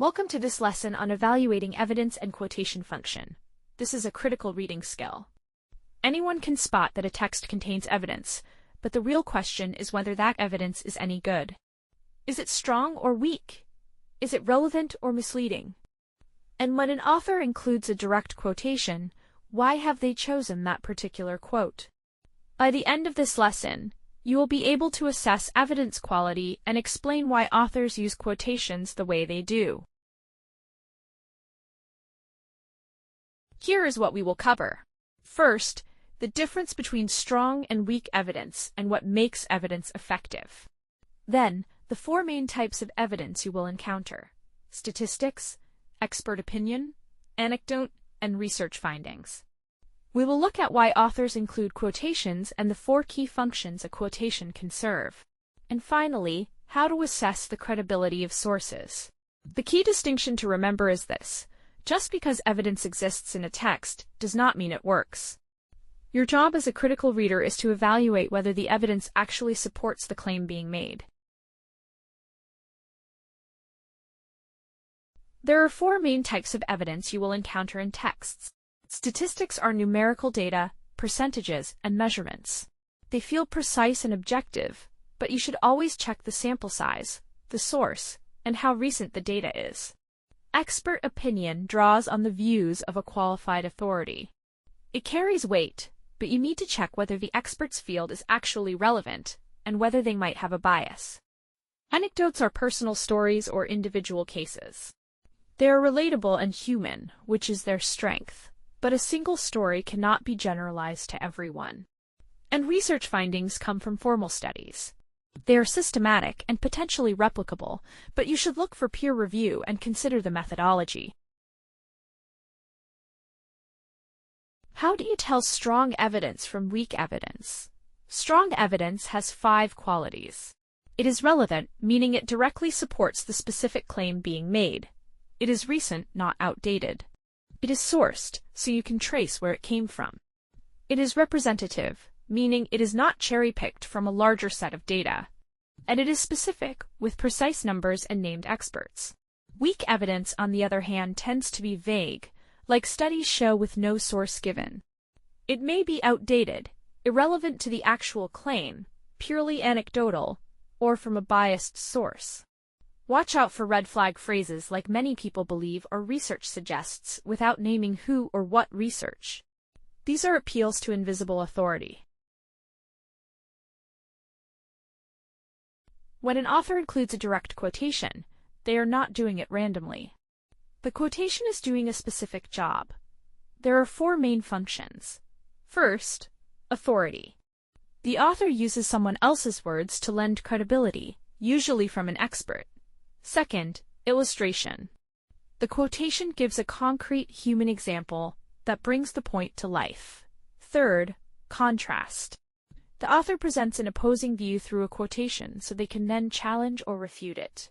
Welcome to this lesson on evaluating evidence and quotation function. This is a critical reading skill. Anyone can spot that a text contains evidence, but the real question is whether that evidence is any good. Is it strong or weak? Is it relevant or misleading? And when an author includes a direct quotation, why have they chosen that particular quote? By the end of this lesson, you will be able to assess evidence quality and explain why authors use quotations the way they do. Here is what we will cover. First, the difference between strong and weak evidence and what makes evidence effective. Then, the four main types of evidence you will encounter: statistics, expert opinion, anecdote, and research findings. We will look at why authors include quotations and the four key functions a quotation can serve. And finally, how to assess the credibility of sources. The key distinction to remember is this: just because evidence exists in a text does not mean it works. Your job as a critical reader is to evaluate whether the evidence actually supports the claim being made. There are four main types of evidence you will encounter in texts. Statistics are numerical data, percentages, and measurements. They feel precise and objective, but you should always check the sample size, the source, and how recent the data is. Expert opinion draws on the views of a qualified authority. It carries weight, but you need to check whether the expert's field is actually relevant and whether they might have a bias. Anecdotes are personal stories or individual cases. They are relatable and human, which is their strength. But a single story cannot be generalized to everyone. And research findings come from formal studies. They are systematic and potentially replicable, but you should look for peer review and consider the methodology. How do you tell strong evidence from weak evidence? Strong evidence has 5 qualities. It is relevant, meaning it directly supports the specific claim being made. It is recent, not outdated. It is sourced, so you can trace where it came from. It is representative, meaning it is not cherry-picked from a larger set of data. And it is specific, with precise numbers and named experts. Weak evidence, on the other hand, tends to be vague, like studies show with no source given. It may be outdated, irrelevant to the actual claim, purely anecdotal, or from a biased source. Watch out for red flag phrases like "many people believe" or "research suggests" without naming who or what research. These are appeals to invisible authority. When an author includes a direct quotation, they are not doing it randomly. The quotation is doing a specific job. There are 4 main functions. First, authority. The author uses someone else's words to lend credibility, usually from an expert. Second, illustration. The quotation gives a concrete human example that brings the point to life. Third, contrast. The author presents an opposing view through a quotation so they can then challenge or refute it.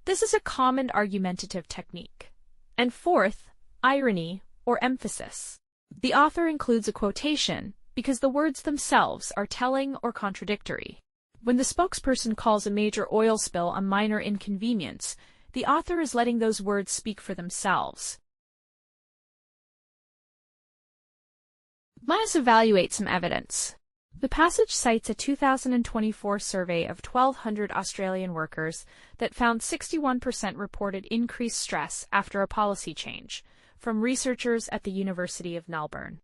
This is a common argumentative technique. And fourth, irony or emphasis. The author includes a quotation because the words themselves are telling or contradictory. When the spokesperson calls a major oil spill a minor inconvenience, the author is letting those words speak for themselves. Let us evaluate some evidence. The passage cites a 2024 survey of 1,200 Australian workers that found 61% reported increased stress after a policy change, from researchers at the University of Melbourne.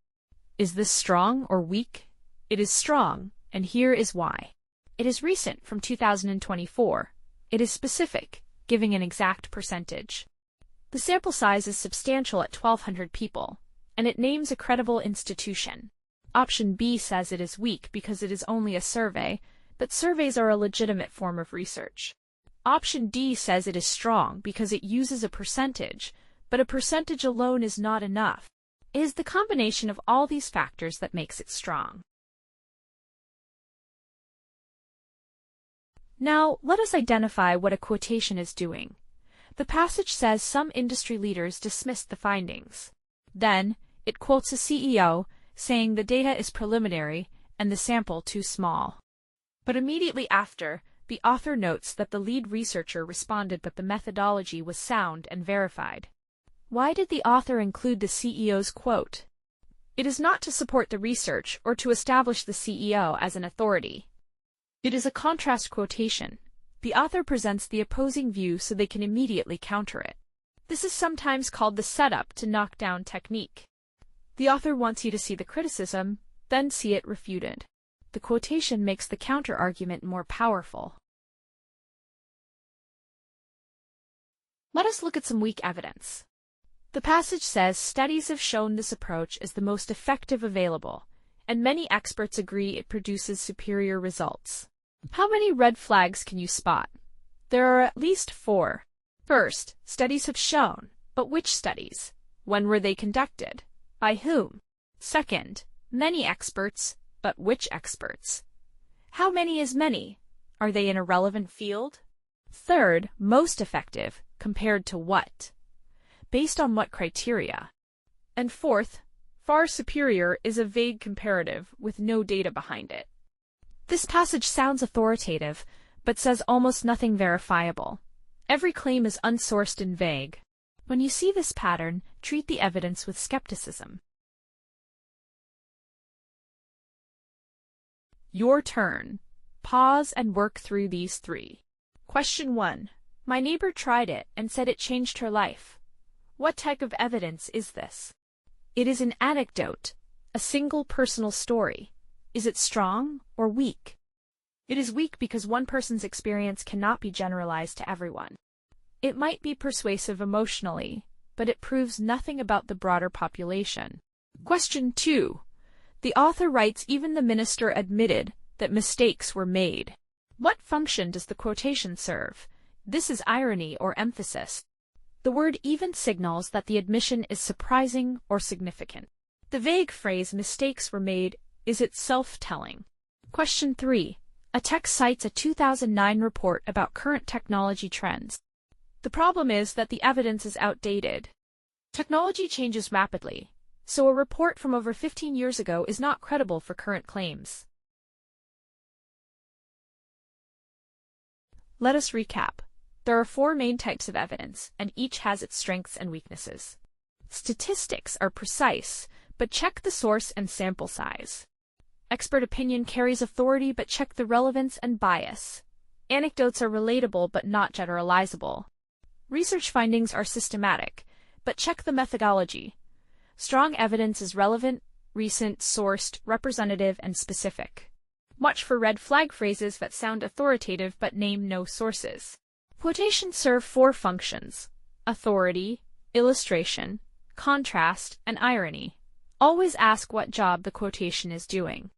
Is this strong or weak? It is strong, and here is why. It is recent, from 2024. It is specific, giving an exact percentage. The sample size is substantial at 1,200 people, and it names a credible institution. Option B says it is weak because it is only a survey, but surveys are a legitimate form of research. Option D says it is strong because it uses a percentage, but a percentage alone is not enough. It is the combination of all these factors that makes it strong. Now, let us identify what a quotation is doing. The passage says some industry leaders dismissed the findings. Then, it quotes a CEO, saying the data is preliminary and the sample too small. But immediately after, the author notes that the lead researcher responded but the methodology was sound and verified. Why did the author include the CEO's quote? It is not to support the research or to establish the CEO as an authority. It is a contrast quotation. The author presents the opposing view so they can immediately counter it. This is sometimes called the setup to knock down technique. The author wants you to see the criticism, then see it refuted. The quotation makes the counter-argument more powerful. Let us look at some weak evidence. The passage says studies have shown this approach is the most effective available, and many experts agree it produces superior results. How many red flags can you spot? There are at least 4. First, studies have shown, but which studies? When were they conducted? By whom? Second, many experts, but which experts? How many is many? Are they in a relevant field? Third, most effective, compared to what? Based on what criteria? And fourth, far superior is a vague comparative with no data behind it. This passage sounds authoritative, but says almost nothing verifiable. Every claim is unsourced and vague. When you see this pattern, treat the evidence with skepticism. Your turn. Pause and work through these 3. Question 1. My neighbor tried it and said it changed her life. What type of evidence is this? It is an anecdote, a single personal story. Is it strong or weak? It is weak because one person's experience cannot be generalized to everyone. It might be persuasive emotionally, but it proves nothing about the broader population. Question 2. The author writes even the minister admitted that mistakes were made. What function does the quotation serve? This is irony or emphasis. The word even signals that the admission is surprising or significant. The vague phrase mistakes were made is itself telling. Question 3. A text cites a 2009 report about current technology trends. The problem is that the evidence is outdated. Technology changes rapidly, so a report from over 15 years ago is not credible for current claims. Let us recap. There are 4 main types of evidence, and each has its strengths and weaknesses. Statistics are precise, but check the source and sample size. Expert opinion carries authority, but check the relevance and bias. Anecdotes are relatable but not generalizable. Research findings are systematic, but check the methodology. Strong evidence is relevant, recent, sourced, representative, and specific. Watch for red flag phrases that sound authoritative but name no sources. Quotations serve 4 functions: authority, illustration, contrast, and irony. Always ask what job the quotation is doing.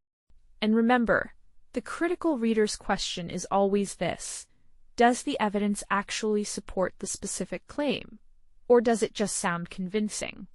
And remember, the critical reader's question is always this: does the evidence actually support the specific claim, or does it just sound convincing?